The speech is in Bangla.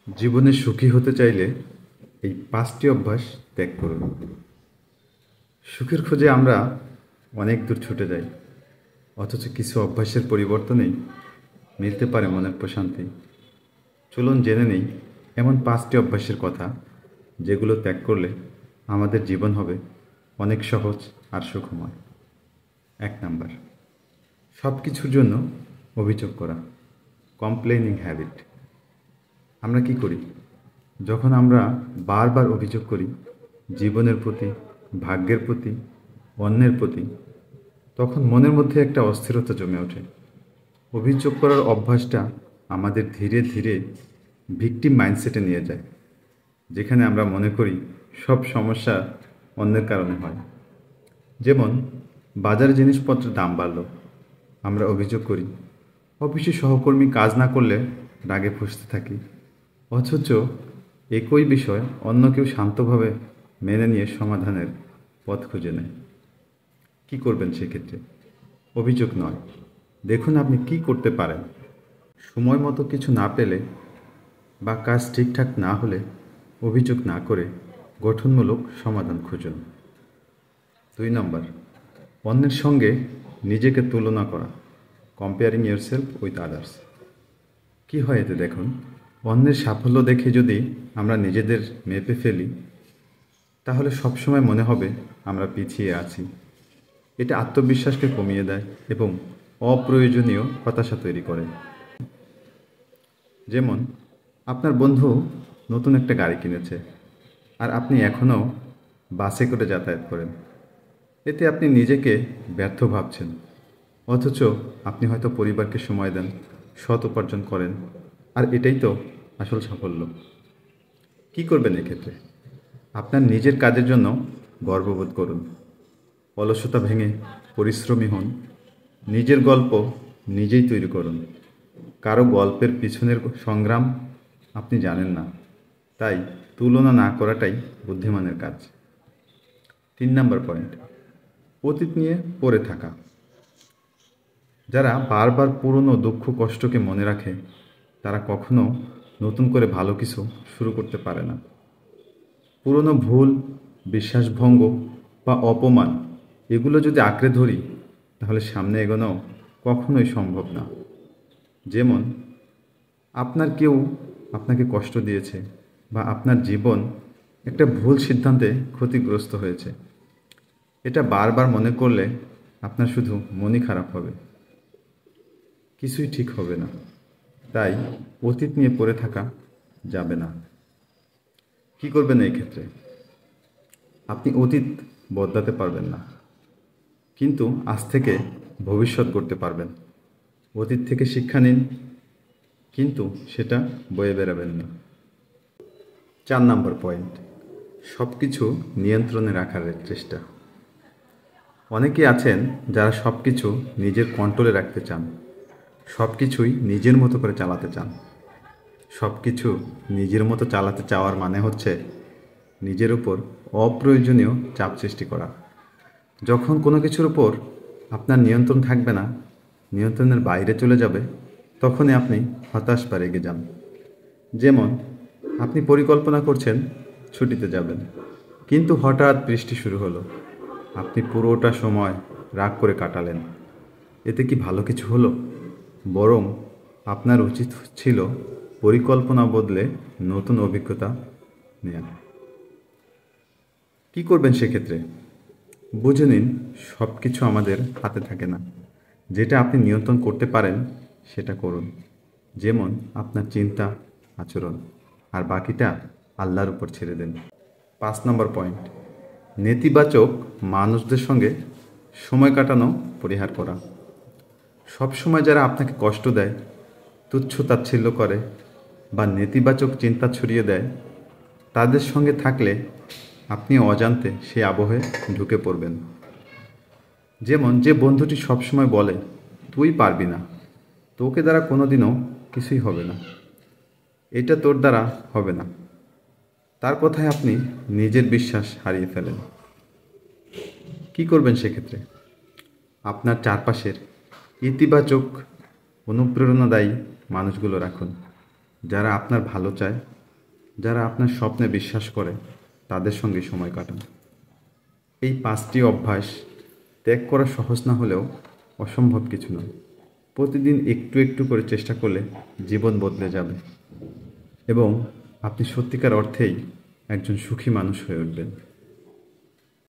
জীবনে সুখী হতে চাইলে এই ৫টি অভ্যাস ত্যাগ করুন। সুখের খোঁজে আমরা অনেক দূর ছুটে যাই, অথচ কিছু অভ্যাসের পরিবর্তনেই মিলতে পারে মনের প্রশান্তি। চলুন জেনে নেই এমন ৫টি অভ্যাসের কথা, যেগুলো ত্যাগ করলে আমাদের জীবন হবে অনেক সহজ আর সুখময়। ১ নাম্বার, সব কিছুর জন্য অভিযোগ করা, কমপ্লেনিং হ্যাবিট। আমরা কি করি? যখন আমরা বারবার অভিযোগ করি জীবনের প্রতি, ভাগ্যের প্রতি, অন্যের প্রতি, তখন মনের মধ্যে একটা অস্থিরতা জমে ওঠে। অভিযোগ করার অভ্যাসটা আমাদের ধীরে ধীরে ভিকটিম মাইন্ডসেটে নিয়ে যায়, যেখানে আমরা মনে করি সব সমস্যা অন্যের কারণে হয়। যেমন বাজারে জিনিসপত্রের দাম বাড়ল, আমরা অভিযোগ করি। অফিসে সহকর্মী কাজ না করলে রাগে ফুঁসতে থাকি, অথচ একই বিষয় অন্য কেউ শান্তভাবে মেনে নিয়ে সমাধানের পথ খুঁজে নেয়। কী করবেন সেক্ষেত্রে? অভিযোগ নয়, দেখুন আপনি কি করতে পারেন। সময় মতো কিছু না পেলে বা কাজ ঠিকঠাক না হলে অভিযোগ না করে গঠনমূলক সমাধান খুঁজুন। ২ নম্বর, অন্যের সঙ্গে নিজেকে তুলনা করা, কম্পেয়ারিং ইয়োরসেলফ উইথ আদার্স। কী হয় এতে দেখুন, অন্যের সাফল্য দেখে যদি আমরা নিজেদের মেপে ফেলি, তাহলে সবসময় মনে হবে আমরা পিছিয়ে আছি। এটা আত্মবিশ্বাসকে কমিয়ে দেয় এবং অপ্রয়োজনীয় হতাশা তৈরি করে। যেমন আপনার বন্ধু নতুন একটা গাড়ি কিনেছে, আর আপনি এখনও বাসে করে যাতায়াত করেন। এতে আপনি নিজেকে ব্যর্থ ভাবছেন, অথচ আপনি হয়তো পরিবারকে সময় দেন, সৎ উপার্জন করেন, আর এটাই তো আসল সাফল্য। কী করবেন এক্ষেত্রে? আপনার নিজের কাজের জন্য গর্ববোধ করুন, অলসতা ভেঙে পরিশ্রমী হন, নিজের গল্প নিজেই তৈরি করুন। কারো গল্পের পিছনের সংগ্রাম আপনি জানেন না, তাই তুলনা না করাটাই বুদ্ধিমানের কাজ। ৩ নম্বর পয়েন্ট, অতীত নিয়ে পড়ে থাকা। যারা বারবার পুরনো দুঃখ কষ্টকে মনে রাখে, তারা কখনো নতুন করে ভালো কিছু শুরু করতে পারে না। পুরনো ভুল, বিশ্বাসভঙ্গ বা অপমান, এগুলো যদি আঁকড়ে ধরি, তাহলে সামনে এগোনো কখনোই সম্ভব না। যেমন আপনার কেউ আপনাকে কষ্ট দিয়েছে, বা আপনার জীবন একটা ভুল সিদ্ধান্তে ক্ষতিগ্রস্ত হয়েছে। এটা বারবার মনে করলে আপনার শুধু মনই খারাপ হবে, কিছুই ঠিক হবে না। তাই অতীত নিয়ে পড়ে থাকা যাবে না। কী করবেন এই ক্ষেত্রে? আপনি অতীত বদলাতে পারবেন না, কিন্তু আজ থেকে ভবিষ্যৎ গড়তে পারবেন। অতীত থেকে শিক্ষা নিন, কিন্তু সেটা বয়ে বেড়াবেন না। ৪ নম্বর পয়েন্ট, সব কিছু নিয়ন্ত্রণে রাখার চেষ্টা। অনেকেই আছেন যারা সব কিছু নিজের কন্ট্রোলে রাখতে চান, সব কিছুই নিজের মতো করে চালাতে চান। সব কিছু নিজের মতো চালাতে চাওয়ার মানে হচ্ছে নিজের উপর অপ্রয়োজনীয় চাপ সৃষ্টি করা। যখন কোনো কিছুর উপর আপনার নিয়ন্ত্রণ থাকবে না, নিয়ন্ত্রণের বাইরে চলে যাবে, তখনই আপনি হতাশ বা রেগে যান। যেমন আপনি পরিকল্পনা করছেন ছুটিতে যাবেন, কিন্তু হঠাৎ বৃষ্টি শুরু হলো। আপনি পুরোটা সময় রাগ করে কাটালেন। এতে কি ভালো কিছু হলো? বরং আপনার উচিত ছিল পরিকল্পনা বদলে নতুন অভিজ্ঞতা নেওয়া। কী করবেন সেক্ষেত্রে? বুঝে নিন, সব কিছু আমাদের হাতে থাকে না। যেটা আপনি নিয়ন্ত্রণ করতে পারেন সেটা করুন। যেমন আপনার চিন্তা, আচরণ, আর বাকিটা আল্লাহর উপর ছেড়ে দেন। ৫ নম্বর পয়েন্ট, নেতিবাচক মানুষদের সঙ্গে সময় কাটানো পরিহার করা। সব সময় যারা আপনাকে কষ্ট দেয়, তুচ্ছ তাচ্ছিল্য করে, বা নেতিবাচক চিন্তা ছড়িয়ে দেয়, তাদের সঙ্গে থাকলে আপনি অজান্তে সেই আবহে ঢুকে পড়বেন। যেমন যে বন্ধুটি সবসময় বলে তুই পারবি না, তোকে দ্বারা কোনোদিনও কিছুই হবে না, এটা তোর দ্বারা হবে না, তার কথায় আপনি নিজের বিশ্বাস হারিয়ে ফেলেন। কী করবেন সেক্ষেত্রে? আপনার চারপাশের ইতিবাচক অনুপ্রেরণাদায়ী মানুষগুলো রাখুন, যারা আপনার ভালো চায় যারা আপনার স্বপ্নে বিশ্বাস করে তাদের সঙ্গে সময় কাটান। এই 5টি অভ্যাস ত্যাগ করা সহজ না হলেও অসম্ভব কিছু নয়। প্রতিদিন একটু একটু করে চেষ্টা করলে জীবন বদলে যাবে এবং আপনি সত্যিকার অর্থেই একজন সুখী মানুষ হয়ে উঠবেন।